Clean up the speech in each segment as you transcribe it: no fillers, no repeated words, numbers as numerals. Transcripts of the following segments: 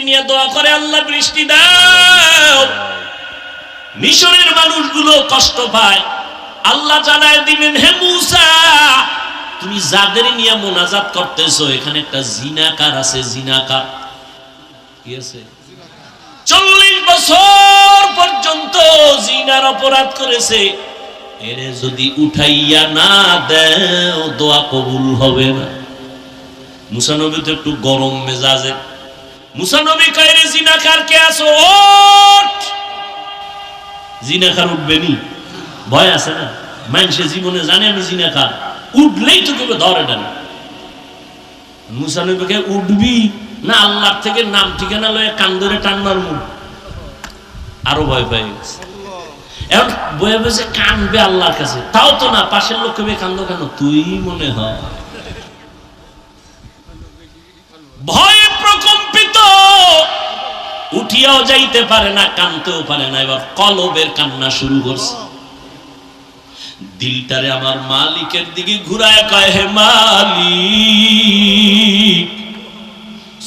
নিয়ে দোয়া করে, আল্লাহ বৃষ্টি দাও। মিশরের মানুষগুলো কষ্ট পায়, আল্লাহ জানায় দিলেন, হে মূসা, তুমি যাদের নিয়ে মোনাজাত করতেছো এখানে একটা জিনাকার আছে। জিনাকার কি আছে? 40 বছর পর্যন্ত জিনার অপরাধ করেছে। এরে যদি উঠাইয়া না দেও দোয়া কবুল হবে না। মুসা নবী তো একটু গরম মেজাজে। মুসা নবী কয়, রে জিনাকার কে আছো, ওঠ। জিনাকার উঠবে নি? ভয় আছে না? মানুষের জীবনে জানে আমি জিনাকার, উঠলেই তো কেউ ধরে না। মুসা নবীকে উঠবি না আল্লাহর থেকে নাম ঠিকানা লয়ে কান ধরে টান মারবো? আরো ভয় পেয়ে গেছে। এখন বয়ে বসে কানবে আল্লাহর কাছে, তাও তো না। পাশের লোক কেবে কান্দো কেন? তুই মনে হয় ভয়ে প্রকম্পিত, উঠিয়াও যাইতে পারে না, কানতেও পারে না। এবার কলবের কান্না শুরু করছে। দিলটারে আমার মালিকের দিকে ঘুরায় কয়, হে মালিক,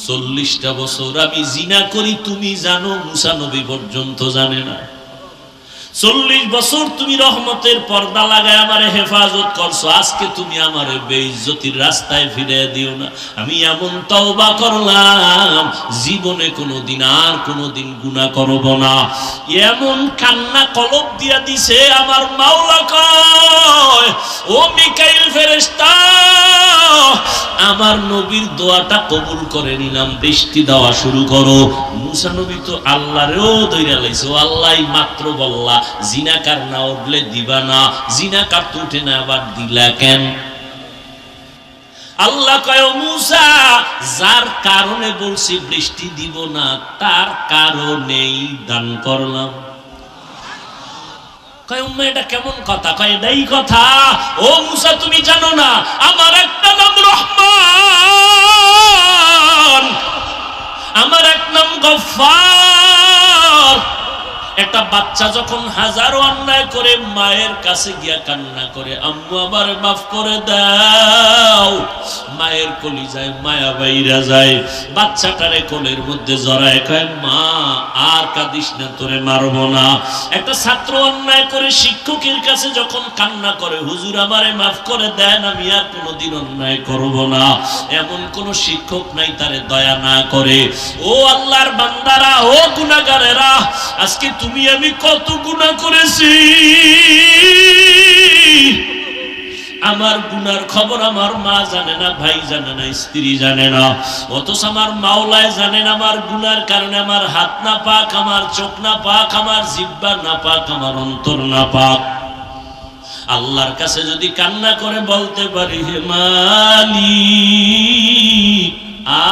40টা বছর আমি জিনা করি তুমি জানো, মুসা নবী পর্যন্ত জানে না। 40 বছর তুমি রহমতের পর্দা লাগায় আমারে হেফাজত করছো, আজকে তুমি আমারে বেইজ্জতির রাস্তায় ফিরে দিও না। আমি এমন তওবা করলাম, জীবনে কোনোদিন আর কোনোদিন গুনাহ করব না। এমন কান্না কলব দিয়া দিছে। আমার মাওলা কয়, ও মিকাইল ফেরেশতা, আমার নবীর দোয়াটা কবুল করে নিলাম, বৃষ্টি দেওয়া শুরু করো। মুসা নবী তো আল্লাহরেও ধইরা লাইছে। ও আল্লাহই মাত্র বললা জিনাকার না উঠলে দিবা না, জিনাকার তো উঠে না, আবার দিলা কেন? আল্লাহ কয়, মুসা, যার কারণে বলছি বৃষ্টি দিব না তার কারণেই দান করলাম। কয়, উম্মা এটা কেমন কথা? কয়, এটাই কথা। ও মুসা, তুমি জানো না আমার একটা নাম রহমান, আমার এক নাম গফফার। একটা বাচ্চা যখন হাজারো অন্যায় করে মায়ের কাছে গিয়া কান্না করে, আম্মু আমারে মাফ করে দাও, মায়ের কলিজায় মায়া বাইরা যায়। বাচ্চাটারে কোলের মধ্যে জড়ায় কয়, মা আর কাঁদিস না, তোরে মারবো না। একটা ছাত্র অন্যায় করে শিক্ষকের কাছে যখন কান্না করে, হুজুর আমারে মাফ করে দেন, আমি আর কোনোদিন অন্যায় করব না। এমন কোন শিক্ষক নাই তারে দয়া না করে। ও আল্লাহর বান্দারা, ও গুনাহগারেরা, আজকে তুমি আমি কত গুনাহ করেছি। আমার গুনার খবর আমার মা জানে না, ভাই জানে না, স্ত্রী জানে না, অথচ আমার মাওলায় জানেন আমার গুনার কারণে আমার হাত না পাক, আমার চোখ না পাক, আমার জিহ্বা না পাক, আমার অন্তর না পাক। আল্লাহর কাছে যদি কান্না করে বলতে পারি, হে মালিক,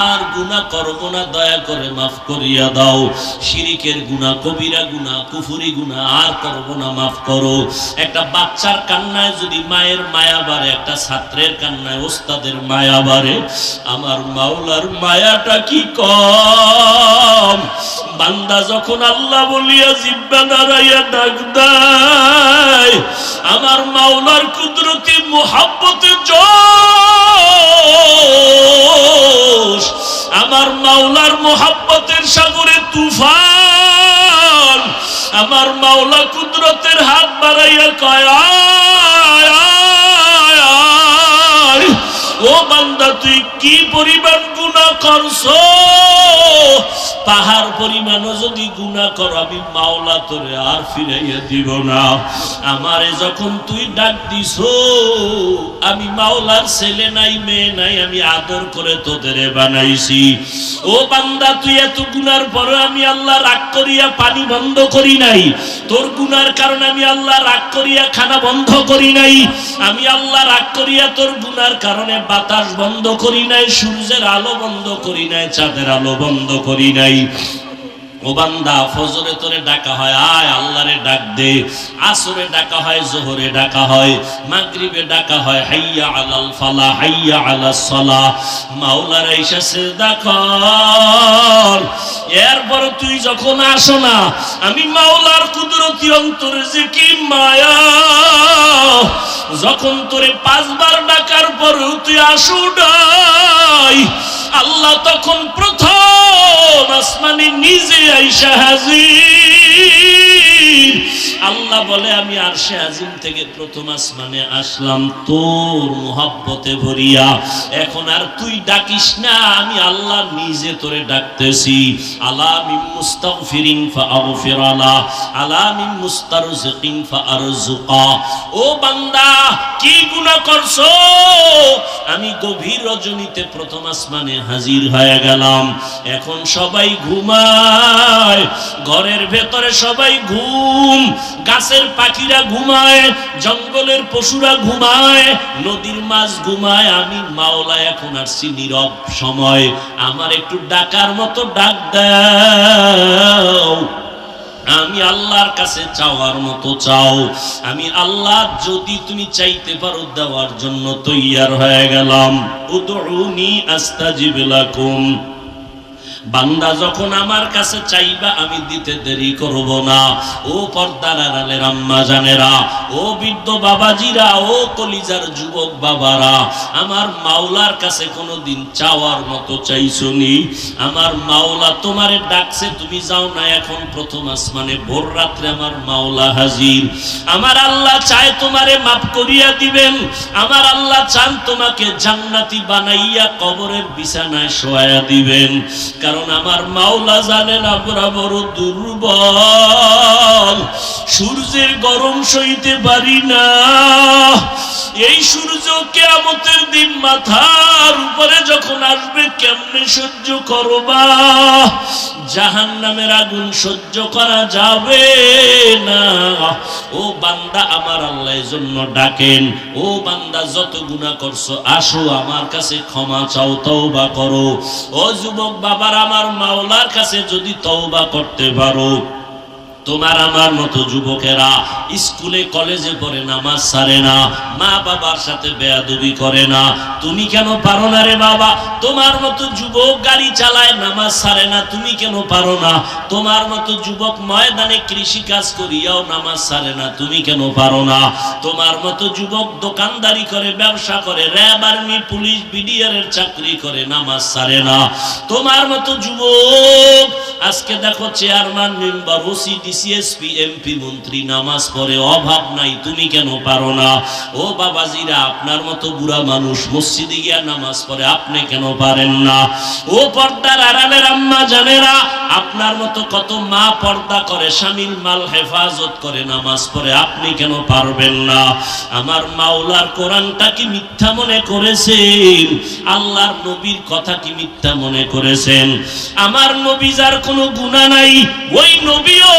আর গুনাহ করব না, দয়া করে মাফ করিয়া দাও। শিরিকের গুনাহ, কবিরা গুনাহ, কুফরি গুনাহ আর করব না, মাফ করো। একটা বাচ্চার কান্নায় যদি মায়ের মায়া বাড়ে, একটা ছাত্রের কান্নায় ওস্তাদের মায়া বাড়ে, আমার মাওলার মায়াটা কি কম? বান্দা যখন আল্লাহ বলিয়া জিহ্বা নাড়াইয়া ডাক দেয়, আমার মাওলার কুদরতি মুহাব্বতে জোশ, আমার মাওলার মুহাব্বতের সাগরে তুফান, আমার মাওলা কুদরতের হাত বাড়াইয়া কয়, আয় আয় আয়, ও বান্দা তুই কি পরিমাণ গুনাহ করছো, পাহাড় পরিমাণও যদি গুনাহ করো আমি মাওলা তোরে আর ফিরাইয়া দিব না। আমারে যখন তুই ডাক দিছো, আমি মাওলার ছেলে নাই মেয়ে নাই, আমি আদর করে তোদের বানাইছি। ও বান্দা, তুই এত গুনার পরে আমি আল্লাহ রাগ করিয়া পানি বন্ধ করি নাই, তোর গুনার কারণে আমি আল্লাহ রাগ করিয়া খানা বন্ধ করি নাই, আমি আল্লাহ রাগ করিয়া তোর গুনার কারণে বাতাস বন্ধ করি নাই, সূর্যের আলো বন্ধ করি নাই, চাঁদের আলো বন্ধ করি নাই। ও বান্দা, ফজরে তোরে ডাকা হয়, আয় আল্লাহরে ডাক দে। আসরে ডাকা হয়, জোহরে ডাকা হয়, মাগরিবে ডাকা হয়, হাইয়া আলাল ফালাহ, হাইয়া আলাস সালাহ। মাওলার আইসা সিজদা কর। এরপর তুই যখন আসো না, আমি মাওলার কুদরতি অন্তরে যে কি মায়া, যখন তোরে 5 বার ডাকার পরেও তুই আসো নাই, আল্লাহ তখন প্রথম আসমান আজিম। আল্লাহ বলে আমি আরশে আজিম থেকে প্রথম আসমানে আসলাম তোর মোহাব্বতে ভরিয়া, এখন আর তুই ডাকিস না, আমি আল্লাহ নিজে তোরে ডাকতেছি। আলা মিন মুস্তাগফিরিন ফাআগফির আলা, আলা মিন মুস্তারজিকিন ফাআরজুকা। ও বান্দা কি গুনাহ করছো? আমি গভীর রজনীতে প্রথম আসমানে হাজির হয়ে গেলাম, এখন সবাই ঘুমায়, ঘরের ভেতরে সবাই ঘুম, গাছের পাখিরা ঘুমায়, জঙ্গলের পশুরা ঘুমায়, নদীর মাছ ঘুমায়, আমি মাওলা এখন আসছি নীরব সময়, আমার একটু ডাকার মতো ডাক দাও। আমি আল্লাহর কাছে চাওয়ার মতো চাও। আমি আল্লাহ যদি তুমি চাইতে পারো দেওয়ার জন্য তৈয়ার হয়ে গেলাম। উদউনি আস্তাজিব লাকুম। বান্দা যখন আমার কাছে চাইবা আমি দিতে দেরি করব না। ও পর্দার আড়ালের আম্মা জানেরা, ও বৃদ্ধ বাবাজিরা, ও কলিজার যুবক বাবারা, আমার মাওলার কাছে কোনোদিন চাওয়ার মতো চাইছনি? আমার মাওলা তোমারে ডাকছে, তুমি যাও না, এখন প্রথম আসমানে ভোর রাত্রে আমার মাওলা হাজির। আমার আল্লাহ চায় তোমারে মাফ করিয়া দিবেন, আমার আল্লাহ চান তোমাকে জান্নাতি বানাইয়া কবরের বিছানায় শোয়া দিবেন। কারণ আমার মাওলা জানেন আমরা বড় দুর্বল, সূর্যের গরম সইতে পারি না। এই সূর্য কিয়ামতের দিন মাথার উপরে যখন আসবে কেমনে সহ্য করবা? জাহান্নামের আগুন সহ্য করা যাবে না। ও বান্দা আমার আল্লাহ জন্য ডাকেন, ও বান্দা যত গুনাহ করছো আসো আমার কাছে ক্ষমা চাও, তওবা করো। ও যুবক বাবার, আমার মাওলার কাছে যদি তওবা করতে পারো, তোমার আমার মতো যুবকেরা স্কুলে কলেজে পড়ে নামাজ ছাড়ে না, মা বাবার সাথে বেয়াদবি করে না, তুমি কেন পারো না রে বাবা? তোমার মতো যুবক গাড়ি চালায় নামাজ ছাড়ে না, তুমি কেন পারো না? তোমার মতো যুবক ময়দানে কৃষি কাজ করিয়াও নামাজ ছাড়ে না, তুমি কেন পারো না? তোমার মতো যুবক দোকানদারি করে, ব্যবসা করে, র্যাব, আর্মি, পুলিশ, বিডিআর এর চাকরি করে, নামাজ ছাড়ে না। তোমার মতো যুবক আজকে দেখো chairman, member, OC, DC SP, MP, মন্ত্রী নামাজ পড়ে, অভাব নাই, তুমি কেন পারো না? ও বাবাজিরা, আপনার মতো বুড়া মানুষ মসজিদে গিয়া নামাজ পড়ে, আপনি কেন পারেন না? ও পর্দার আড়ালের আম্মা জানেরা, আপনার মতো কত মা পর্দা করে, স্বামীর মাল হেফাজত করে, নামাজ পড়ে, আপনি কেন পারবেন না? আমার মাওলার কোরআনটা কি মিথ্যা মনে করেছেন? আল্লাহর নবীর কথা কি মিথ্যা মনে করেছেন? আমার নবী যার কোনো গুনাহ নাই, ওই নবীও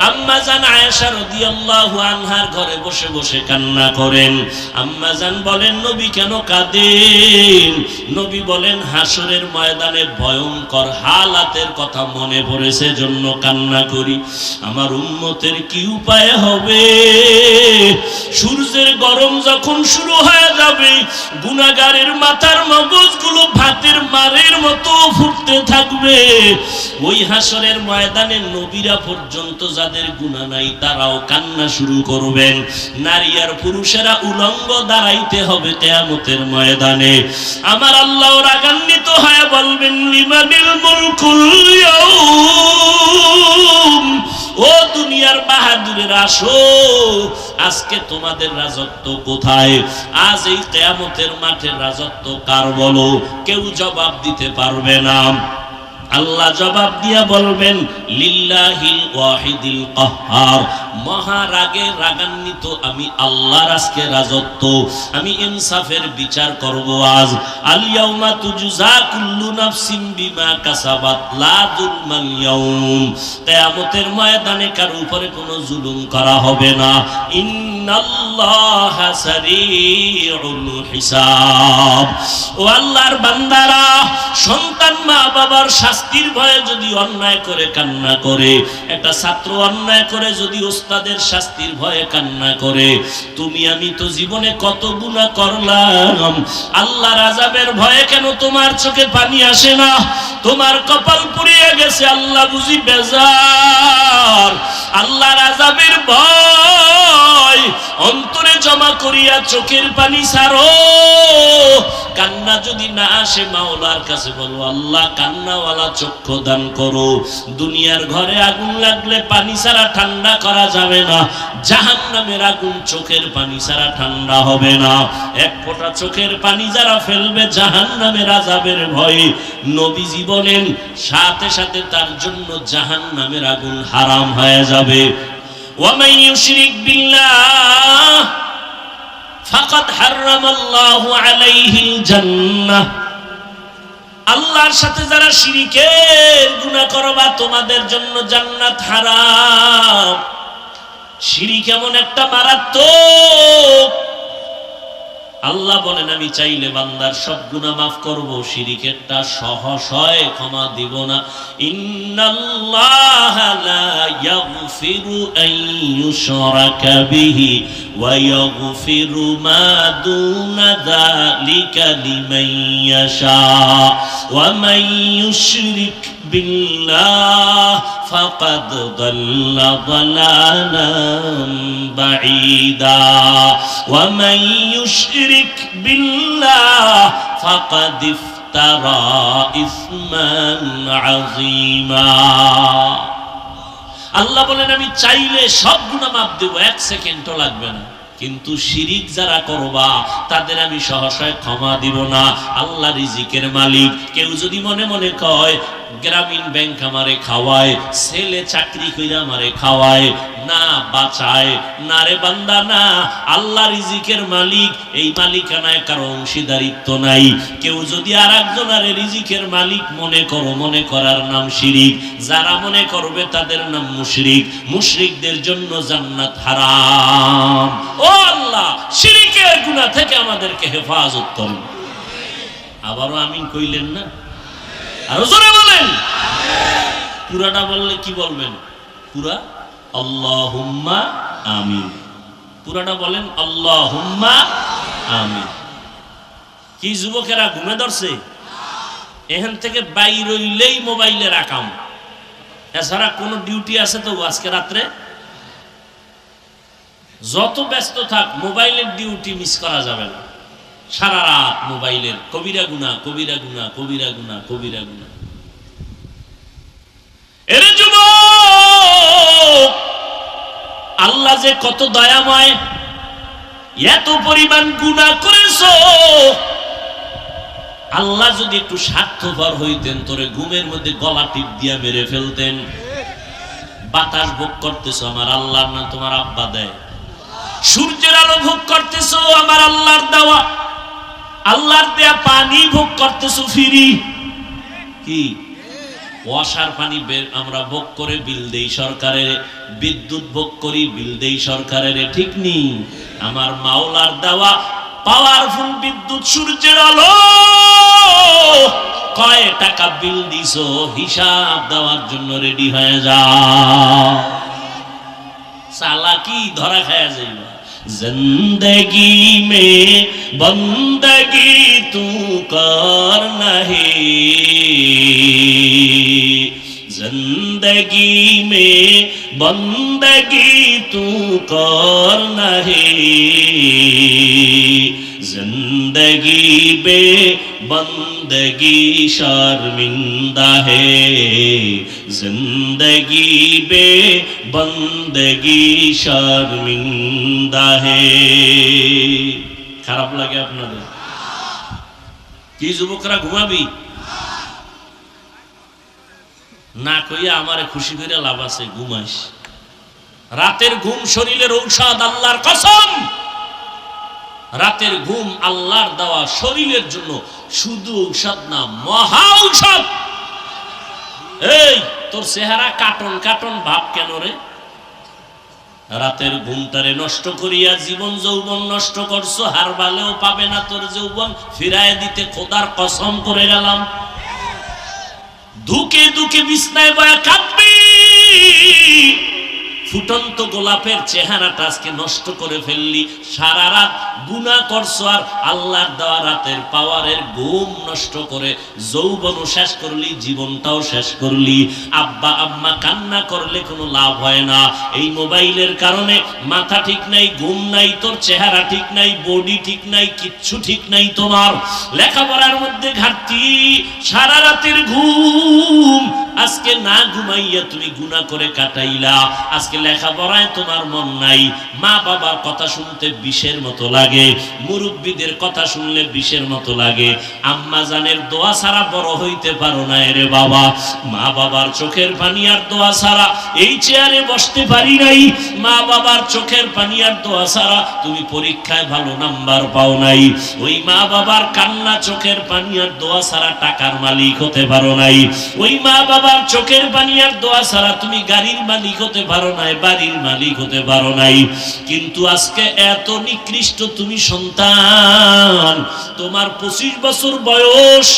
আম্মা জান আয়েশা রাদিয়াল্লাহু আনহার ঘরে বসে বসে কান্না করেন। আম্মা জান বলেন, নবী কেন কাঁদেন? নবী বলেন, হাসরের ময়দানে ভয়ঙ্কর হালাতের কথা মনে পড়েছে, জন্য কান্না করি। আমার উম্মতের কি উপায় হবে? সূর্যের গরম যখন শুরু হয়ে যাবে, গুনাহগারের মাথার মগজগুলো ভাতের মারের মতো ফুটতে থাকবে। ওই হাসরের ময়দানে নবীরা পর্যন্ত যাদের গুনাহ নাই তারাও কান্না শুরু করবেন। নারী আর পুরুষেরা উলঙ্গ দাঁড়াইতে হবে কিয়ামতের ময়দানে। আমার আল্লাহ রাগান্বিত হয়ে বলবেন, লিমানিল মুলকুল ইয়াউম। ও দুনিয়ার বাহাদুরের আসো, আজকে তোমাদের রাজত্ব কোথায়? আজ এই কিয়ামতের মাঠের রাজত্ব কার বলো? কেউ জবাব দিতে পারবে না। আল্লাহ জবাব দিয়া বলবেন, লিল্লাহিল ওয়াহিদিল কাহ্হার। মহারাগে রাগান্বিত আমি আল্লাহর আজকে রাজত্ব, আমি ইনসাফের বিচার করব আজ। আল ইয়াউমা তুজজা কুল্লু নাফসিন বিমা কাসাবাত লা যুলমাল ইয়াউম। কিয়ামতের ময়দানে কারো উপরে কোনো জুলুম করা হবে না। ইন্নাল্লাহা সারিউল হিসাব। ও আল্লাহর বান্দারা, সন্তান মা বাবার শাস্তির ভয়ে যদি অন্যায় করে কান্না করে, একটা ছাত্র অন্যায় করে যদি ওস্তাদের শাস্তির ভয়ে কান্না করে, তুমি আমি তো জীবনে কত গুনাহ করলাম, আল্লাহর আযাবের ভয়ে কেন তোমার চোখে পানি আসে না? তোমার কপাল পুড়িয়ে গেছে, আল্লাহ বুঝি বেজার। আল্লাহর আযাবের ভয় ভয় অন্তরে জমা করিয়া চোখের পানি ছাড়ো। কান্না যদি না আসে মাওলার কাছে বলো, আল্লাহ কান্নাওয়ালা চক্ষু দান করো। দুনিয়ার ঘরে আগুন লাগলে পানি ছাড়া ঠান্ডা করা যাবে না, জাহান্নামের আগুন চোখের পানি ছাড়া ঠান্ডা হবে না। এক ফোঁটা চোখের পানি যারা ফেলবে জাহান্নামের আযাবের ভয়ে, নবীজি বলেন সাথে সাথে তার জন্য জাহান্নামের আগুন হারাম হয়ে যাবে। ওয়ামান ইউশরিক বিল্লাহ ফাকাদ হারামাল্লাহু আলাইহিল জান্নাহ। আল্লাহর সাথে যারা শিরকের গুনাহ করবা তোমাদের জন্য জান্নাত হারাম। শিরিক এমন একটা মারাত্মক, আল্লাহ বলেন আমি চাইলে বান্দার সব গুনাহ মাফ করব, শিরিকেরটা সহসয় ক্ষমা দিব না। ইন্নাল্লাহা লা ইয়াগফিরু আন ইউশরাকা বিহি ওয়া ইয়াগফিরু মা দুনা যালিকা লিমান ইয়াশা ওয়া মান ইউশরিক বিল্লাহ ফাকাদ দাল্লা দালালান বাঈদা ওয়া মান ইউশরিক বিল্লাহ ফাকাদ ইফতারা ইসমান আযীমা। আল্লাহ বলেন আমি চাইলে সব গুনাহ মাফ দেব, এক সেকেন্ডও লাগবে না, কিন্তু শিরিক যারা করবা তাদের আমি সহসায় ক্ষমা দিব না। আল্লাহ রিজিকের মালিক। কেউ যদি মনে মনে কয় গ্রামীণ ব্যাংক আমারে খাওয়ায়, ছেলে চাকরি কইরা আমারে খাওয়ায়, না বাঁচায়, না রে বান্দা না, আল্লাহ রিজিকের মালিক, এই মালিকানায় কারো অংশীদারিত্ব নাই। কেউ যদি আর একজনের রিজিকের মালিক মনে করো, মনে করার নাম শিরিক। যারা মনে করবে তাদের নাম মুশরিক। মুশরিকদের জন্য জান্নাত হারাম। ও আল্লাহ, শিরিকের গুনাহ থেকে আমাদেরকে হেফাজত করুন। আবারও আমিন কইলেন না? আরো জোরে বলেন। পুরাটা বললে কি বলবেন? পুরা আল্লাহুম্মা আমিন। পুরাটা বলেন আল্লাহুম্মা আমিন। কি যুবকেরা ঘুমে ধরছে? এখান থেকে বাইর হইলেই মোবাইলের আকাম, এছাড়া কোনো ডিউটি আছে তো আজকে রাত্রে? যত ব্যস্ত থাক মোবাইলের ডিউটি মিস করা যাবে না। সারা রাত মোবাইলের কবিরা গুনাহ, কবিরা গুনাহ, কবিরা গুনাহ, কবিরা গুনাহ। এরে যুবক, আল্লাহ যে কত দয়াময়, এত পরিমাণ গুনাহ করেছো। আল্লাহ যদি একটু স্বার্থপর হইতেন তোরে ঘুমের মধ্যে গলা টিপ দিয়া মেরে ফেলতেন। বাতাস ভোগ করতেছো আমার আল্লাহর না তোমার আব্বা দেয়। সূর্যের আলো ভোগ করতেছো আমার আল্লাহর দেওয়া। আল্লাহর দেয়া পানি ভোগ করতেছো ফ্রি। কি ওয়াসার পানি আমরা ভোগ করে বিল দেই সরকারের, বিদ্যুৎ ভোগ করি বিল দেই সরকারের, ঠিক নেই? আমার মাওলার দেওয়া পাওয়ারফুল বিদ্যুৎ সূর্যের আলো, কয় টাকা বিল দিছো হিসাব দেওয়ার জন্য রেডি হয়ে যাও। চালাকি ধরা খায়া যাইবা। जिंदगी में बंदगी तू करना है, जिंदगी में बंदगी तू करना है, जिंदगी बे बंदगी शर्मिंदा है, जिंदगी बे बंदगी शर्मिंदा है। খারাপ লাগে আপনাদের? কি যুবকরা ঘুমাবি না কইয়া আমারে খুশি করে লাভ আছে? ঘুমাইস। রাতের ঘুম শরীরের ঔষধ, আল্লাহর কসম। রাতের ঘুম আল্লাহর দেওয়া শরীরের জন্য শুধু ঔষধ না, মহা ঔষধ। এই তোর চেহারা কাটন কাটন ভাব কেন রে? রাতের ঘুমটারে নষ্ট করিয়া জীবন যৌবন নষ্ট করছো। হার বালেও পাবে না তোর যৌবন ফিরায় দিতে, খোদার কসম করে গেলাম। ধুকে ধুকে বিছনায় বয়া কাঁদবি, ফুট ফুটন্ত গোলাপের চেহারাটা আজকে নষ্ট করে ফেললি, সারা রাত গুনাহ করছো আর আল্লাহর দেওয়া রাতের পাওয়ারের ঘুম নষ্ট করে যৌবনও শেষ করলি, জীবনটাও শেষ করলি। আব্বা আম্মা কান্না করলে কোনো লাভ হয় না। এই মোবাইলের কারণে মাথা ঠিক নাই, ঘুম নাই, তোর চেহারা ঠিক নাই, বডি ঠিক নাই, কিচ্ছু ঠিক নাই। তোমার লেখাপড়ার মধ্যে ঘাটতি, সারা রাতের ঘুম আজকে না ঘুমাইয়া তুমি গুনাহ করে কাটাইলা। আজকে লেখাপড়ায় তোমার মন নাই, মা বাবার কথা শুনতে বিষের মতো লাগে, মুরব্বীদের কথা শুনলে বিষের মতো লাগে। আম্মা জানের দোয়া ছাড়া বড় হইতে পারো না রে বাবা। মা বাবার চোখের পানি আর দোয়া ছাড়া এই চেয়ারে বসতে পারি নাই। মা বাবার চোখের পানি আর দোয়া ছাড়া তুমি পরীক্ষায় ভালো নাম্বার পাও নাই। ওই মা বাবার কান্না, চোখের পানি আর দোয়া ছাড়া টাকার মালিক হতে পারো নাই। ওই মা বাবার চোখের পানি আর দোয়া ছাড়া তুমি গাড়ির মালিক হতে পারো নাই, বাড়ির মালিক হতে পারো নাই। কিন্তু আজকে এত নিকৃষ্ট তুমি সন্তান, তোমার 25 বছর বয়স,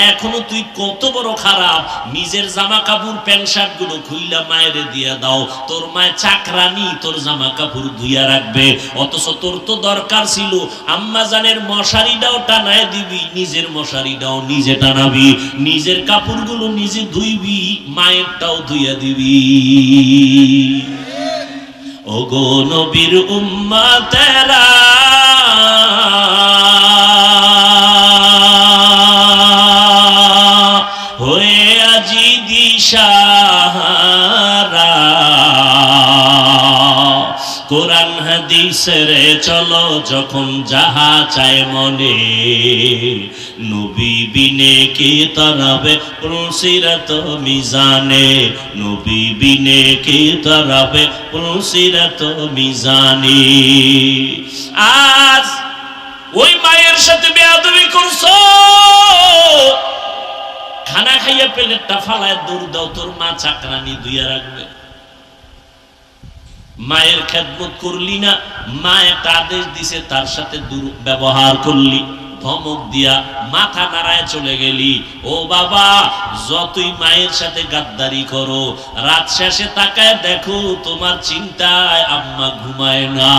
এখনো তুই কত বড় খারাপ। নিজের জামা কাপড় প্যান্ট শার্ট গুলো খুইলা মায়ের দিয়া দাও, তোর মায়ের চাকরানি তোর জামা কাপড় ধুইয়া রাখবে। অথচ তোর তো দরকার ছিল আম্মা জানের মশারিটাও টানায় দিবি, নিজের মশারিটাও নিজে টানাবি, নিজের কাপড়গুলো নিজে ধুইবি, মায়েরটাও ধুইয়া দিবি। ওগো নবীর উম্মতেরা, হয়ে আজি দিশাহারা, কোরআন হাদিসের চলো যখন যাহা চায় মনে, নবী বিনে কে তরাবে পুলসিরাত মিজানে, নবী বিনে কে তরাবে পুলসিরাত মিজানে। আজ ওই মায়ের সাথে বেয়াদবি করছো, খানা খাইয়া প্লেটটা ফালায় দৌড় দাও, তোর মা চাকরানি ধুইয়া রাখবে। মায়ের খেদমত করলি না, মা একটা আদেশ দিছে তার সাথে দুর্ব্যবহার করলি, ধমক দিয়া মাথা নাড়ায় চলে গেলি। ও বাবা, যতই মায়ের সাথে গাদ্দারি করো, রাত শেষে তাকায় দেখো তোমার চিন্তায় আম্মা ঘুমায় না।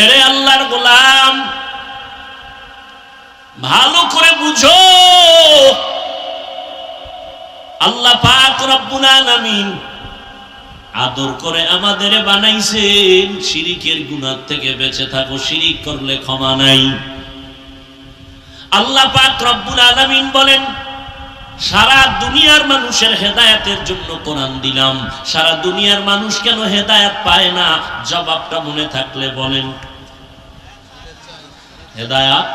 এরে আল্লাহর গোলাম, ভালো করে বুঝো, আল্লাহ পাক রব্বুল আলামিন আদর করে আমাদের বানাইছেন শিরিকের গুনাহ থেকে বেঁচে থাকো, শিরিক করলে ক্ষমা নাই। আল্লাহ পাক রব্বুল আলামিন বলেন, সারা দুনিয়ার মানুষের হেদায়েতের জন্য কোরআন দিলাম, সারা দুনিয়ার মানুষ কেন হেদায়েত পায় না? জবাবটা মনে থাকলে বলেন। হেদায়েত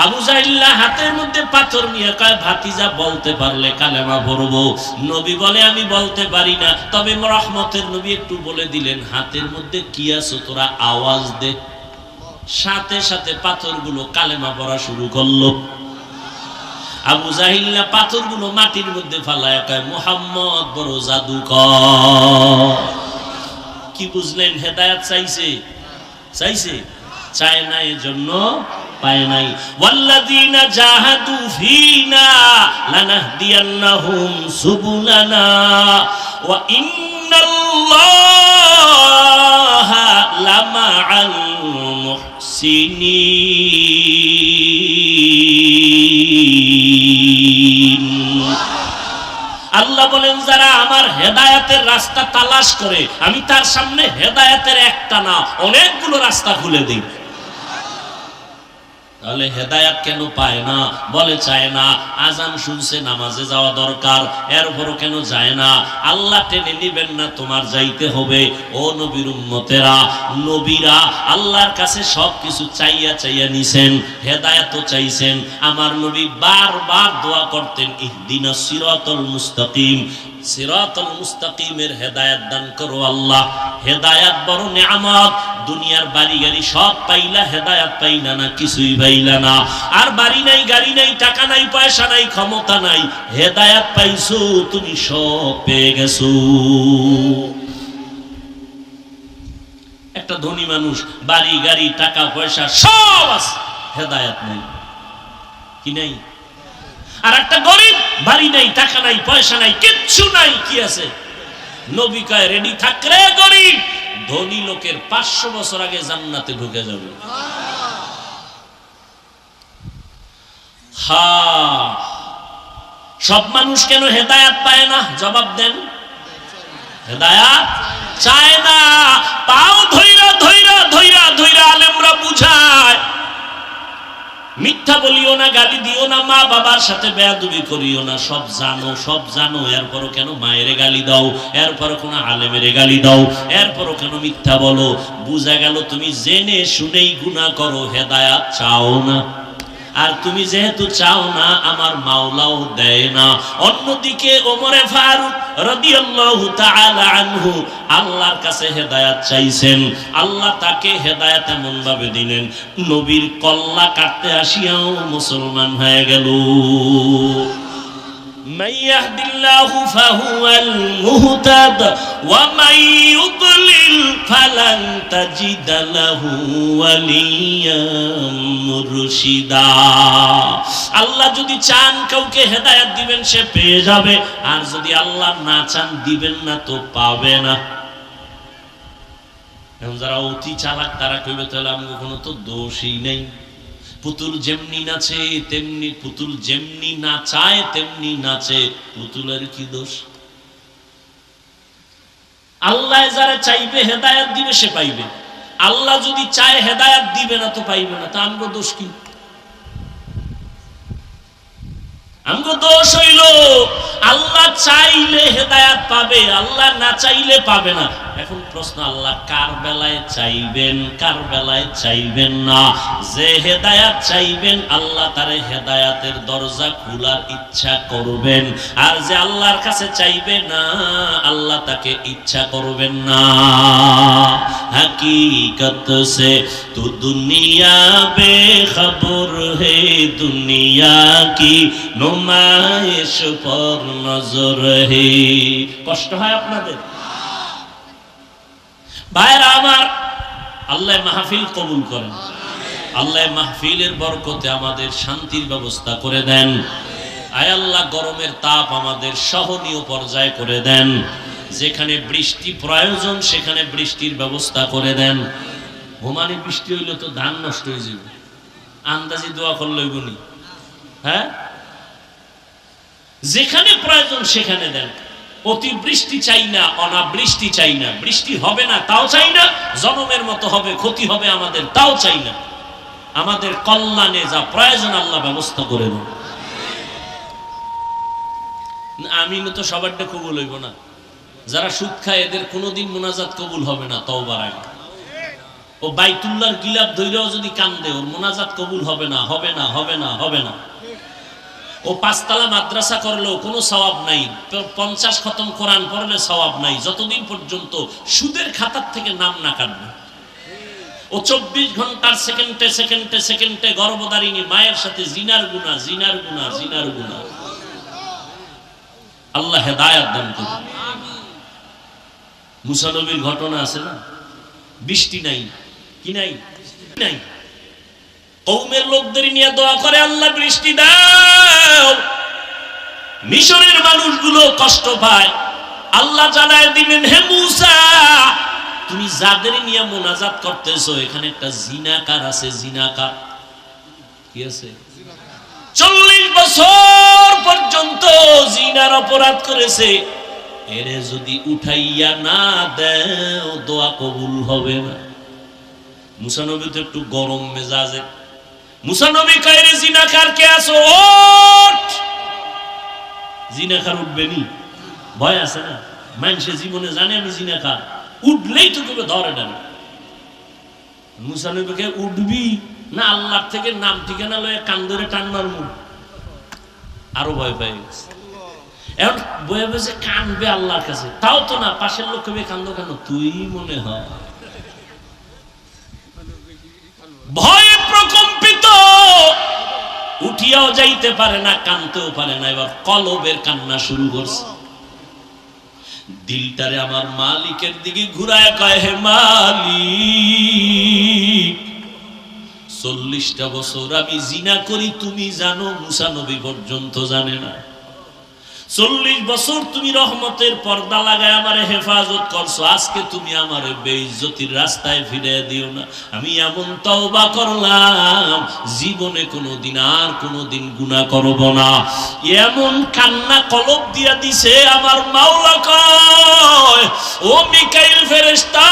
আবু জাহিল্লা হাতের মধ্যে পাথর নিয়ে কয়, ভাতিজা বলতে পারলে কালেমা পড়বো। নবী বলে আমি বলতে পারি না। তবে রহমতের নবী একটু বলে দিলেন, হাতের মধ্যে কি আছে তোরা আওয়াজ দে। সাথে সাথে পাথরগুলো কালেমা পড়া শুরু করলো। আবু জাহিল্লা পাথরগুলো মাটির মধ্যে ফালায় কয়, মুহাম্মদ বড় জাদুকর। কি বুঝলেন? হেদায়েত চাইছে, চাইছে, চায় না, এজন্য পায় নাই। ওয়াল্লাযীনা জাহাদু ফীনা লানাহদিয়ান্নাহুম সুবুলানা ওয়া ইন্নাল্লাহা লামাআল মুহসিনিন। আল্লাহ বলেন, যারা আমার হেদায়েতের রাস্তা তালাশ করে, আমি তার সামনে হেদায়েতের একটা না অনেকগুলো রাস্তা খুলে দিই। তাহলে হেদায়েত কেন পায় না? বলে চায় না। আজান শুনছে, নামাজে যাওয়া দরকার, এরপরও কেন যায় না? আল্লাহ টেনে নিবেন না, তোমার যাইতে হবে। ও নবীর উম্মতেরা, নবীরা আল্লাহর কাছে সবকিছু চাইয়া চাইয়া নিছেন, হেদায়েতও চাইছেন। আমার নবী বারবার দোয়া করতেন, ইহদিনাস সিরাতাল মুস্তাকিম, সিরাতাল মুস্তাকিমের হেদায়েত দান করো আল্লাহ। হেদায়েত বড় নিয়ামত। দুনিয়ার বাড়ি গাড়ি সব পাইলা, হেদায়েত পাইলা না, কিছুই পাইলা না। আর বাড়ি নাই, গাড়ি নাই, টাকা নাই, পয়সা নাই, ক্ষমতা নাই, হেদায়েত পাইছো তুমি, সব পেয়ে গেছো। একটা ধনী মানুষ, বাড়ি গাড়ি, টাকা পয়সা সব আছে, হেদায়েত নাই। কি নাই? আর একটা গরিব, বাড়ি নাই, টাকা নাই, পয়সা নাই, কিচ্ছু নাই, কি আছে? নবী কয় রেডি থাক রে গরিব, ধনী লোকের 500 বছর আগে জান্নাতে ঢুকে যাবে। হ্যাঁ, সব মানুষ কেন হেদায়াত পায় না? জবাব দেন। হেদায়াত চায় না, পাও ধইরা ধইরা ধইরা ধইরা আলেমরা বুঝায়, মিথ্যা বলিও না, গালি দিও না, মা বাবার সাথে বেয়াদবি করিও না, সব জানো, সব জানো, এরপরও কেন মায়েরে গালি দাও, এরপরও কোন আলেমেরে গালি দাও, এরপরও কেন মিথ্যা বলো? বুঝা গেল তুমি জেনে শুনেই গুনাহ করো, হেদায়াত চাও না। আর তুমি যেহেতু চাও না, আমার মাওলাও দেয় না। অন্যদিকে ওমরে ফারুক রাদিয়াল্লাহু তাআলা আনহু আল্লাহর কাছে হেদায়েত চাইছেন, আল্লাহ তাকে হেদায়েত এমন ভাবে দিলেন, নবীর কল্লা কাটতে আসিয়াও মুসলমান হয়ে গেল। من يهد الله فهو المهتد ومن يضلل فلن تجد له وليا مرشدا। আল্লাহ যদি চান কাউকে হেদায়েত দিবেন, সে পেয়ে যাবে, আর যদি আল্লাহ না চান দিবেন না, তো পাবে না। এখন যারা অতি চালাক তারা কইবে তাহলে আমি কোনো তো দোষই নেই, পুতুল যেমনি নাচে তেমনি, পুতুল যেমনি নাচায় তেমনি নাচে, পুতুলের কি দোষ? আল্লাহ যারা চাইবে হেদায়েত দিবে সে পাইবে, আল্লাহ যদি চায় হেদায়েত দিবে না তো পাইবে না, তা আমগো দোষ কি? আমগো দোষ হইল আল্লাহ চাইলে হেদায়েত পাবে, আল্লাহ না চাইলে পাবে না। এখন প্রশ্ন, আল্লাহ কার বেলায় চাইবেন, কার বেলায় চাইবেন না? যে হেদায়েত চাইবেন আল্লাহ তারে হেদায়েতের দরজা খোলার ইচ্ছা করবেন, আর যে আল্লাহর কাছে চাইবে না আল্লাহ তাকে ইচ্ছা করবেন না। हकीकत से तू दुनिया बेखबर है, दुनिया की नुमाइश पर नजर है। কষ্ট হয় আপনাদের ভাইরা আমার? আল্লাহ মাহফিল কবুল করেন, আল্লাহ মাহফিলের বরকতে আমাদের শান্তির ব্যবস্থা করে দেন। আয় আল্লাহ গরমের তাপ আমাদের সহনীয় পর্যায়ে করে দেন, যেখানে বৃষ্টি প্রয়োজন সেখানে বৃষ্টির ব্যবস্থা করে দেন। ঘুমানি বৃষ্টি হইলে তো ধান নষ্ট হয়ে যাবে, আন্দাজি দোয়া করলে গুনি। হ্যাঁ, যেখানে প্রয়োজন সেখানে দেন। অতিবৃষ্টি চাই না, অনাবৃষ্টি চাই না, বৃষ্টি হবে না তাও চাই না, জনমের মতো হবে, ক্ষতি হবে আমাদের তাও চাই না। আমাদের কল্যাণে যা প্রয়োজন আল্লাহ ব্যবস্থা করে দেন। আমিন তো সবারটা কবুল হইব না, যারা সুদ খায় এদের কোনোদিন মোনাজাত কবুল হবে না তওবার আগে। ও বাইতুল্লাহর গিলাফ ধইরাও যদি কান্দে, ওর মোনাজাত কবুল হবে না, হবে না, হবে না, হবে না। ও 5 তলা মাদ্রাসা করলেও কোনো সওয়াব নাই, 50 খতম কোরআন পড়লে সওয়াব নাই, যতদিন পর্যন্ত সুদের খাতার থেকে নাম না কাটবে। ও 24 ঘন্টার সেকেন্ডে সেকেন্ডে সেকেন্ডে গর্ভধারিণী মায়ের সাথে জিনার গুনাহ, জিনার গুনাহ, জিনার গুনাহ। আল্লাহ হেদায়েত দান করুন। মুসা নবীর ঘটনা আছে না, বৃষ্টি নাই, কি নাই, নাই, কওমের লোকদের নিয়ে দোয়া করে, আল্লাহ বৃষ্টি দাও। মিশরের মানুষগুলো কষ্ট পায়, আল্লাহ জানায় দিবেন, হে মুসা তুমি যাদের নিয়ে মোনাজাত করতেছো এখানে একটা জিনাকার আছে। জিনাকার কি আছে? 40 বছর পর্যন্ত জিনার অপরাধ করেছে, এরে যদি উঠাইয়া না দেও দোয়া কবুল হবে না। মুসা নবী তো একটু গরম মেজাজে, মুসা নবী কয়, রে জিনাকার কে আছো, ওঠ। জিনাকার উঠবে নি? ভয় আছে না? মানুষের জীবনে জানে আমি জিনাকার, উঠলেই তো তুমি ধরে না। মুসা নবীকে উঠবি না আল্লাহর থেকে নাম ঠিকানা লয়ে কান ধরে টান মারবো, আরো ভয় পেয়ে গেছে। এখন বয়ে বসে কানবে আল্লাহর কাছে, তাও তো না, পাশের লোক কবে কান্দো কেন, তুই মনে হয় ভয়ে প্রকম্পিত, উঠিয়াও যাইতে পারে না, কানতেও পারে না। এবার কলবের কান্না শুরু করছে, দিলটারে আমার মালিকের দিকে ঘুরায় কয়, হে মালিক 40টা বছর আমি জিনা করি তুমি জানো, মুসা নবী পর্যন্ত জানে না। 40 বছর তুমি রহমতের পর্দা লাগায় আমারে হেফাজত করছো, আজকে তুমি আমারে বেইজ্জতির রাস্তায় ফিরিয়ে দিও না। আমি এমন তওবা করলাম জীবনে কোনোদিন আর কোনোদিন গুনাহ করব না। এমন কান্না কলব দিয়া দিছে আমার মাওলা কয়, ও মিকাইল ফেরেশতা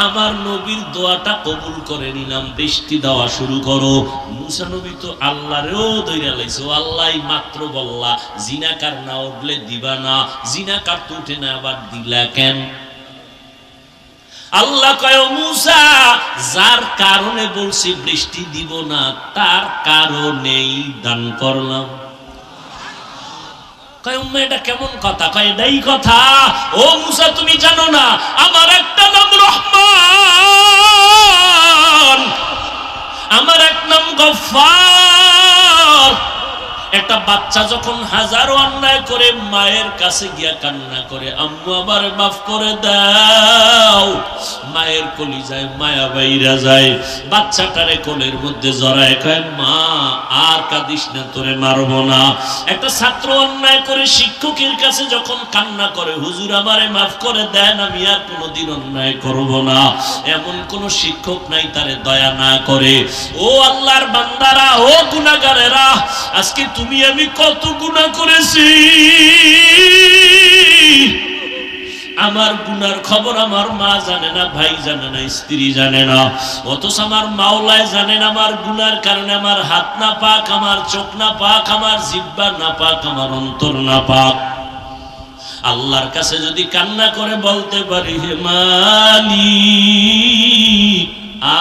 আমার নবীর দোয়াটা কবুল করে নিলাম, বৃষ্টি দেওয়া শুরু করো। মুসা নবী তো আল্লাহরেও ধইরা লাইছে, ও আল্লাহ মাত্র বললা জিনাকার না উঠলে দিবা না, জিনাকার তো উঠে না আবার দিলা কেন? আল্লাহ কয়, মুসা যার কারণে বলছি বৃষ্টি দিব না তার কারণেই দান করলাম। এটা কেমন কথা? কয় এটাই কথা। ও মুসা তুমি জানো না আমার একটা নাম রহমান, আমার এক নাম গফফার। একটা বাচ্চা যখন হাজারো অন্যায় করে মায়ের কাছে গিয়া কান্না করে, আম্মু আমার মাফ করে দাও, মায়ের কলিজায় মায়া বাইরা যায়, বাচ্চাটারে কোলের মধ্যে জড়ায় কয় মা আর কাঁদিস না, তোরে মারবো না। একটা ছাত্র অন্যায় করে শিক্ষকের কাছে যখন কান্না করে, হুজুর আমারে মাফ করে দেন, আমি আর কোনোদিন অন্যায় করব না, এমন কোন শিক্ষক নাই তারে দয়া না করে। ও আল্লাহর বান্দারা, ও গুনাহগারেরা, আজকে তুমি আমি কত গুনাহ করেছি, আমার গুনার খবর আমার মা জানে না, ভাই জানে না, স্ত্রী জানে না, অথচ আমার মাওলায় জানেন আমার গুনার কারণে আমার হাত না পাক, আমার চোখ না পাক, আমার জিহ্বা না পাক, আমার অন্তর না পাক। আল্লাহর কাছে যদি কান্না করে বলতে পারি, হে মালিক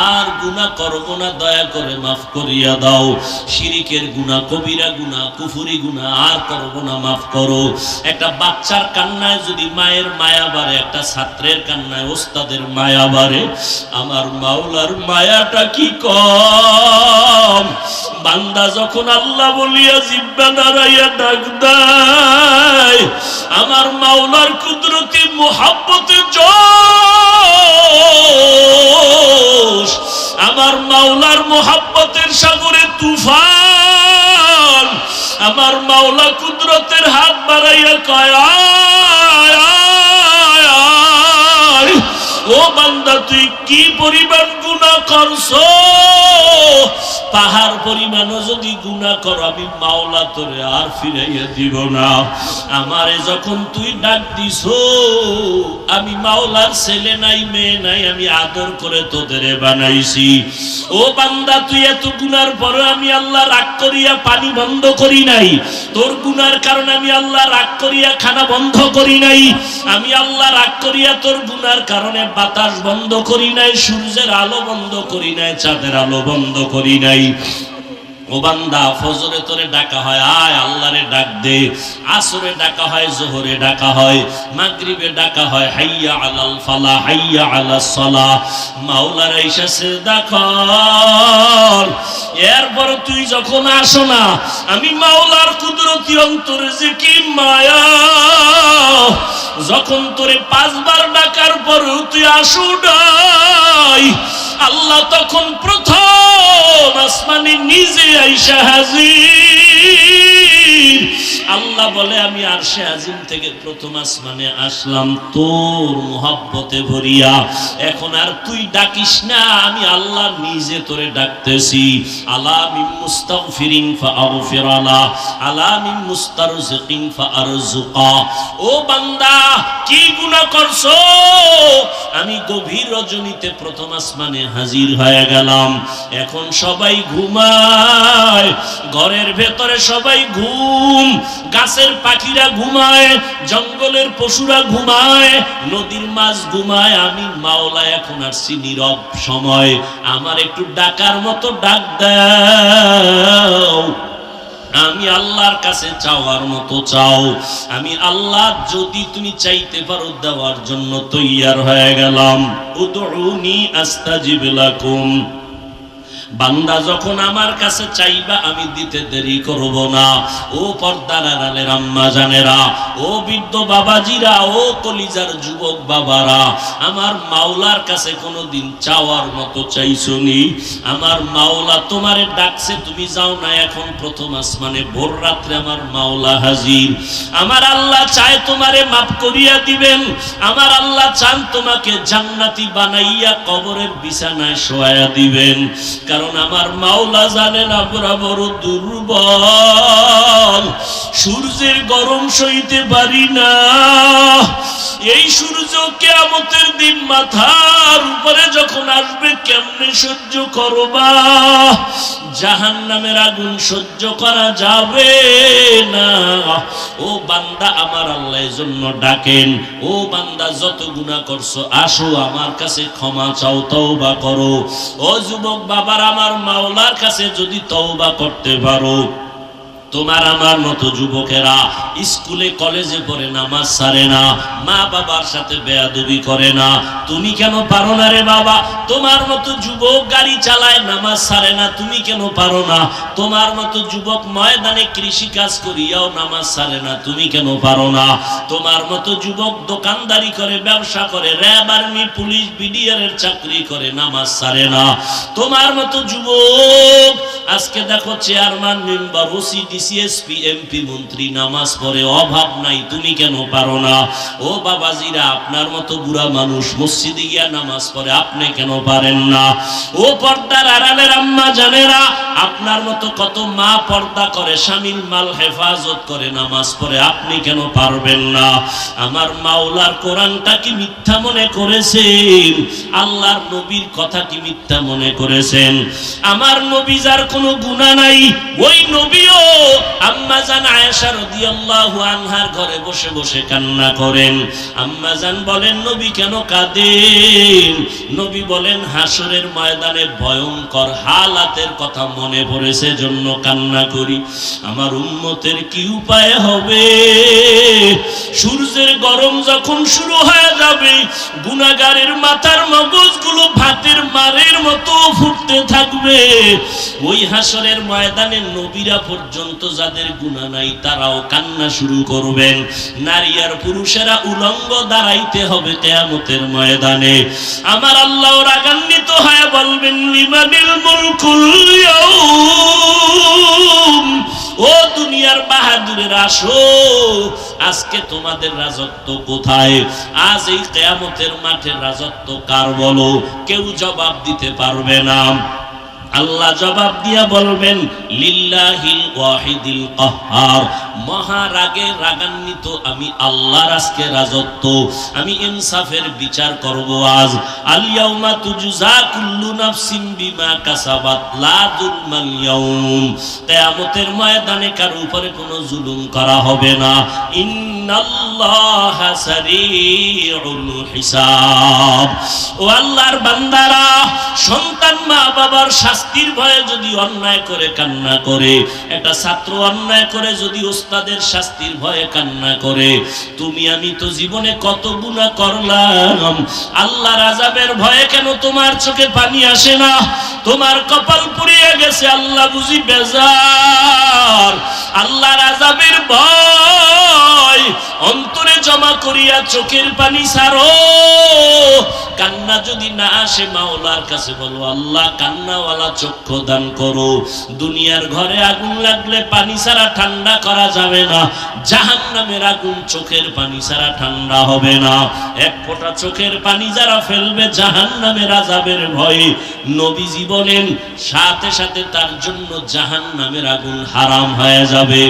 আর গুনাহ করব না, দয়া করে মাফ করিয়া দাও, শিরিকের গুনাহ, কবিরা গুনাহ, কুফরি গুনাহ আর করব না, মাফ করো। একটা বাচ্চার কান্নায় যদি মায়ের মায়া বাড়ে, একটা ছাত্রের কান্নায় ওস্তাদের মায়া বাড়ে, আমার মাওলার মায়াটা কি কম? বান্দা যখন আল্লাহ বলিয়া জিহ্বা নাড়াইয়া ডাক দেয়, আমার মাওলার কুদরতি মুহাব্বতে জোশ, আমার মাওলার মুহাব্বতের সাগরে তুফান, আমার মাওলা কুদরতের হাত বাড়াইয়া কয় আয় আয় আয়, ও বান্দা তুই কি পরিমাণ গুনাহ করছো, পাহাড় পরিমাণও যদি গুনাহ কর আমি মাওলা তোরে আর ফিরাইয়া দিব না। আমারে যখন তুই ডাক দিছো, আমি মাওলার ছেলে নাই মেয়ে নাই, আমি আদর করে তোদের বানাইছি। ও বান্দা তুই এত গুনার পরে আমি আল্লাহ রাগ করিয়া পানি বন্ধ করি নাই, তোর গুনার কারণে আমি আল্লাহ রাগ করিয়া খানা বন্ধ করি নাই, আমি আল্লাহ রাগ করিয়া তোর গুনার কারণে বাতাস বন্ধ করি নাই, সূর্যের আলো বন্ধ করি নাই, চাঁদের আলো বন্ধ করি নাই। ও বান্দা ফজরে তোরে ডাকা হয় আয় আল্লাহরে ডাক দে, আসরে ডাকা হয়, জোহরে ডাকা হয়, মাগরিবে ডাকা হয় হাইয়া আলাল ফালাহ, হাইয়া আলাস সালাহ, মাওলার আইসা সিজদা কর। এরপর তুই যখন আসো না, আমি মাওলার কুদরতি অন্তরে যে কি মায়া, যখন তোরে 5 বার ডাকার পর তুই আসো নাই, আল্লাহ তখন প্রথম আসমানে নিজে আইসা হাজির। আল্লাহ বলে আমি আরশে আজিম থেকে প্রথম আসমানে আসলাম তোর মুহাব্বতে ভরিয়া, এখন আর তুই ডাকিস না, আমি আল্লাহ নিজে তোরে ডাকতেছি। আলা মিন মুস্তাগফিরিন ফাআগফির আলা, আলা মিন মুস্তারজিকিন ফাআরজুকা। ও বান্দা কি গুনাহ করছো, আমি গভীর রজনীতে প্রথম আসমানে হাজির হয়ে গেলাম, এখন সবাই ঘুমায়, ঘরের ভেতরে সবাই ঘুম, গাছের পাখিরা ঘুমায়, জঙ্গলের পশুরা ঘুমায়, নদীর মাছ ঘুমায়, আমি মাওলা এখন আসছি নীরব সময়, আমার একটু ডাকার মতো ডাক দাও। আমি আল্লাহর কাছে চাওয়ার মতো চাও, আমি আল্লাহ যদি তুমি চাইতে পারো দেওয়ার জন্য তৈয়ার হয়ে গেলাম। উদউনি আস্তাজিব লাকুম, বান্দা যখন আমার কাছে চাইবা আমি দিতে দেরি করব না। ও পর্দার আড়ালের আম্মা জানেরা, ও বৃদ্ধ বাবাজিরা, ও কলিজার যুবক বাবারা, আমার মাওলার কাছে কোনোদিন চাওয়ার মতো চাইছনি? আমার মাওলা তোমারে ডাকছে, তুমি যাও না। এখন প্রথম আসমানে ভোর রাত্রে আমার মাওলা হাজির। আমার আল্লাহ চায় তোমারে মাফ করিয়া দিবেন। আমার আল্লাহ চান তোমাকে জান্নাতি বানাইয়া কবরের বিছানায় শোয়া দিবেন। কারণ আমার মাওলা জানেন আমরা বড় দুর্বল, সূর্যের গরম সইতে পারি না। এই সূর্য কিয়ামতের দিন মাথার উপরে যখন আসবে কেমনে সহ্য করবা? জাহান্নামের আগুন সহ্য করা যাবে না। ও বান্দা, আমার আল্লাহ এজন্য ডাকেন, ও বান্দা যত গুনাহ করছো আসো আমার কাছে ক্ষমা চাও, তওবা করো। ও যুবক বাবার, আমার মাওলার কাছে যদি তওবা করতে পারো, তোমার আমার মতো যুবকেরা স্কুলে কলেজে পড়ে নামাজ ছাড়ে না, মা বাবার সাথে বেয়াদবি করে না, তুমি কেন পারো না রে বাবা? তোমার মতো যুবক গাড়ি চালায় নামাজ ছাড়ে না, তুমি কেন পারো না? তোমার মতো যুবক ময়দানে কৃষি কাজ করিয়াও নামাজ ছাড়ে না, তুমি কেন পারো না? তোমার মতো যুবক দোকানদারি করে, ব্যবসা করে, র্যাব, আর্মি, পুলিশ, বিডিআর এর চাকরি করে, নামাজ ছাড়ে না। তোমার মতো যুবক আজকে দেখো chairman, member, OC, DC SP, MP, মন্ত্রী নামাজ পড়ে, অভাব নাই, তুমি কেন পারো না? ও বাবাজিরা, আপনার মতো বুড়া মানুষ মসজিদে গিয়া নামাজ পড়ে, আপনি কেন পারেন না? ও পর্দার আড়ালের আম্মা জানেরা, আপনার মতো কত মা পর্দা করে, স্বামীর মাল হেফাজত করে, নামাজ পড়ে, আপনি কেন পারবেন না? আমার মাওলার কোরআনটা কি মিথ্যা মনে করেছেন? আল্লাহর নবীর কথা কি মিথ্যা মনে করেছেন? আমার নবী যার কোনো গুনাহ নাই, ওই নবীও আম্মা জান আয়েশা রাদিয়াল্লাহু আনহার ঘরে বসে বসে কান্না করেন। আম্মা জান বলেন, নবী কেন কাঁদেন? নবী বলেন, হাসরের ময়দানে ভয়ঙ্কর হালাতের কথা মনে পড়েছে, জন্য কান্না করি। আমার উম্মতের কি উপায় হবে? সূর্যের গরম যখন শুরু হয়ে যাবে, গুনাহগারের মাথার মগজগুলো ভাতের মারের মতো ফুটতে থাকবে। ওই হাসরের ময়দানে নবীরা পর্যন্ত যাদের গুনাহ নাই তারাও কান্না শুরু করবেন। নারী আর পুরুষেরা উলঙ্গ দাঁড়াইতে হবে কিয়ামতের ময়দানে। আমার আল্লাহ রাগান্বিত হয়ে বলবেন, লিমানিল মুলকুল ইয়াউম, ও দুনিয়ার বাহাদুরের আসো, আজকে তোমাদের রাজত্ব কোথায়? আজ এই কিয়ামতের মাঠে রাজত্ব কার বলো? কেউ জবাব দিতে পারবে না। আল্লাহ জবাব দিয়া বলবেন, লিল্লাহিল ওয়াহিদিল কাহ্হার, মহারাগে রাগান্বিত আমি আল্লাহর আজকে রাজত্ব, আমি ইনসাফের বিচার করব আজ। আল ইয়াউমা তুজজা কুল্লু নাফসিন বিমা কাসাবাত লা যুলমাল ইয়াউম, কিয়ামতের ময়দানে কারো উপরে কোনো জুলুম করা হবে না। ইন্নাল্লাহা সারিউল হিসাব। ও আল্লাহর বান্দারা, সন্তান মা বাবার শাস্তির ভয়ে যদি অন্যায় করে কান্না করে, একটা ছাত্র অন্যায় করে যদি ওস্তাদের শাস্তির ভয়ে কান্না করে, তুমি আমি তো জীবনে কত গুনাহ করলাম, আল্লাহর আযাবের ভয়ে কেন তোমার চোখে পানি আসে না? তোমার কপাল পুড়িয়ে গেছে, আল্লাহ বুঝি বেজার। আল্লাহর আযাবের ভয় অন্তরে জমা করিয়া চোখের পানি ছাড়ো। কান্না যদি না আসে, মাওলার কাছে বলো, আল্লাহ কান্নাওয়ালা চক্ষু দান করো। দুনিয়ার ঘরে আগুন লাগলে পানি ছাড়া ঠান্ডা করা যাবে না, জাহান্নামের আগুন চোখের পানি ছাড়া ঠান্ডা হবে না। এক ফোঁটা চোখের পানি যারা ফেলবে জাহান্নামের আযাবের ভয়ে, নবীজি বলেন সাথে সাথে তার জন্য জাহান্নামের আগুন হারাম হয়ে যাবে।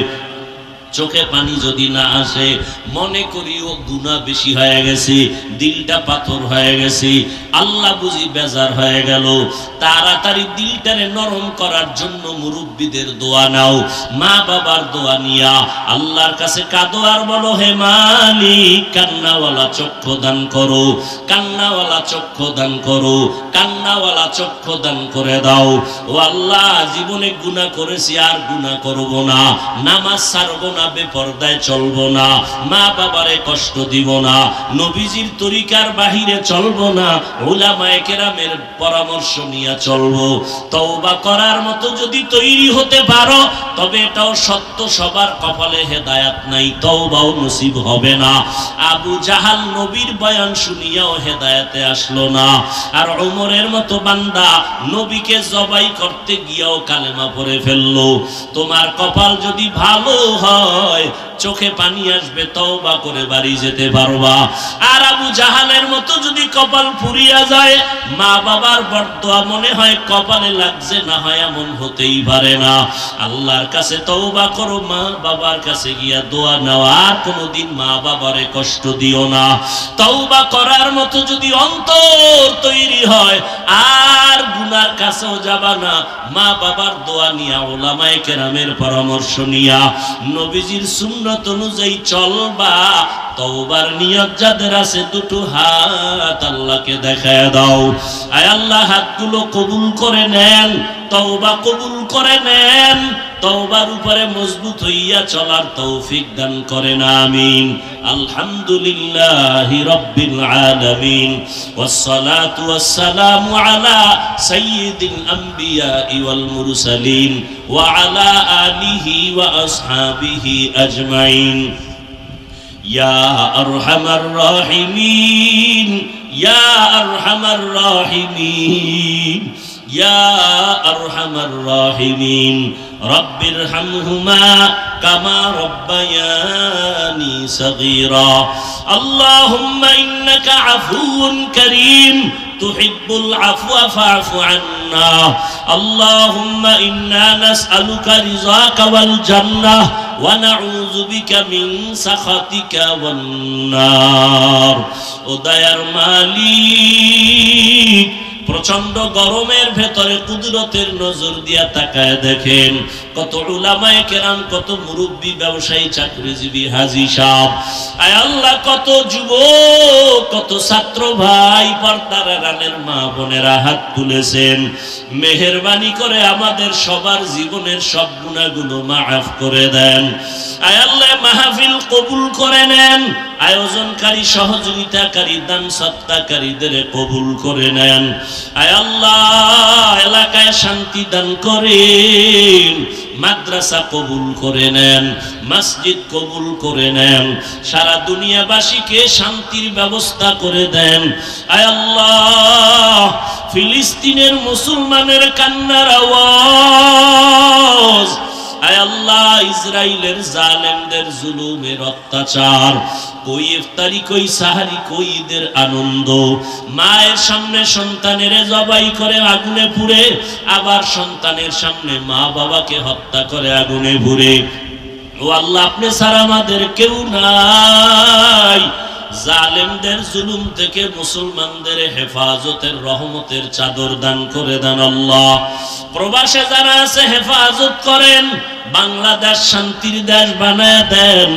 চোখে পানি যদি না আসে, মনে করি ও গুনাহ বেশি হয়ে গেছে, দিলটা পাথর হয়ে গেছে, আল্লাহ বুঝি বেজার হয়ে গেল। তাড়াতাড়ি দিলটারে নরম করার জন্য মুরব্বীদের দোয়া নাও, মা বাবার দোয়া নিয়া আল্লাহর কাছে কাঁদো আর বলো, হে মালিক, কান্নাওয়ালা চক্ষু দান করো, কান্নাওয়ালা চক্ষু দান করো, কান্নাওয়ালা চক্ষু দান করে দাও। ও আল্লাহ, জীবনে গুনাহ করেছি, আর গুনাহ করব না, নামাজ ছাড়ব না, বেপরদায় চলবো না, মা বাবারে কষ্ট দিব না, নবীজির তরিকার বাহিরে চলবো না, উলামায়ে কেরামের পরামর্শ নিয়ে চলবো। তওবা করার মতো যদি তৈরি হতে পারো তবে এটাও সত্য, সবার কপালে হেদায়েত নাই, তওবাও নসিব হবে না। আবু জাহাল নবীর বয়ান শুনিয়াও হেদায়েতে আসলো না, আর ওমরের মতো বান্দা নবীকে জবাই করতে গিয়েও কালেমা পড়ে ফেললো। তোমার কপাল যদি ভালো হয় চোখে পানি আসবে, তওবা করে বাড়ি যেতে পারবা। আর আবু জাহালের মতো যদি কপাল পুড়িয়া যায়, মা বাবার বরদোয়া মনে হয় কপালে লাগছে, না হয় এমন হতেই পারে না। আল্লাহর কাছে তওবা করো, মা বাবার কাছে গিয়া দোয়া নাও, আর কোনোদিন মা বাবারে কষ্ট দিও না। তওবা করার মতো যদি অন্তর তৈরি হয় আর গুনার কাছেও যাবা না, মা বাবার দোয়া নিয়া, উলামায়ে কেরামের পরামর্শ নিয়া, নবীজির সুন্নাত অনুযায়ী চলবা। তওবার নিয়ত যাদের আছে দুটো হাত আল্লাহকে দেখায় দাও। আয় আল্লাহ, হাতগুলো কবুল করে নেন, তওবা কবুল করে নেন, তওবার উপরে মজবুত হইয়া চলার তৌফিক দান করেন, আমিন। আলহামদুলিল্লাহি রাব্বিল আলামিন, ওয়াসসালাতু ওয়াসসালামু আলা সাইয়্যিদিল আমবিয়া ওয়াল মুরসালিন ওয়া আলা আলিহি ওয়া আসহাবিহি আজমাইন। ইয়া আরহামার রাহিমিন, ইয়া আরহামার রাহিমিন, ইয়া আরহামার রাহিমিন, রব্বিরহামহুমা কামা রব্বায়ানি সগীরা। আল্লাহুম্মা ইন্নাকা আফুউন কারীম তুহিব্বুল আফওয়া ফা'ফু আন্না। আল্লাহুম্মা ইন্না নাসআলুকা রিযাকা ওয়াল জান্নাহ ওয়া নাউযু বিকা মিন সাখাতিকা ওয়ান নার। ও দয়ার মালিক, প্রচন্ড গরমের ভেতরে কুদরতের নজর দিয়া তাকায় দেখেন কত উলামায়ে কেরাম, কত মুরব্বী, ব্যবসায়ী, চাকরিজীবী, হাজী সাহেব, আয় আল্লাহ, কত যুবক, কত ছাত্র ভাই, পর্দার আড়ালের মা বোনেরা হাত তুলেছেন। মেহেরবানি করে আমাদের সবার জীবনের সব গুনাহগুলো মাফ করে দেন। আয় আল্লাহ, মাহফিল কবুল করে নেন, আয়োজনকারী, সহযোগিতাকারী, দান সত্তাকারীদের কবুল করে নেন। আয় আল্লাহ, এলাকায় শান্তি দান করেন, মাদ্রাসা কবুল করে নেন, মসজিদ কবুল করে নেন, সারা দুনিয়াবাসীকে শান্তির ব্যবস্থা করে দেন। আয় আল্লাহ, ফিলিস্তিনের মুসলমানের কান্নার আওয়াজ, আয় আল্লাহ, ইসরাইলের জালেমদের জুলুমের অত্যাচার, কই ইফতারি, কই সাহারি, কই ঈদের আনন্দ, মায়ের সামনে সন্তানের জবাই করে আগুনে পুড়ে, আবার সন্তানের সামনে মা বাবাকে হত্যা করে আগুনে পুড়ে। ও আল্লাহ, আপনি ছাড়া আমাদের কেউ নাই। জালেমদের জুলুম থেকে মুসলমানদের হেফাজতের রহমতের চাদর দান করে দেন আল্লাহ। প্রবাসে যারা আছে হেফাজত করেন, বাংলাদেশ শান্তির দেশ বানায় দেন।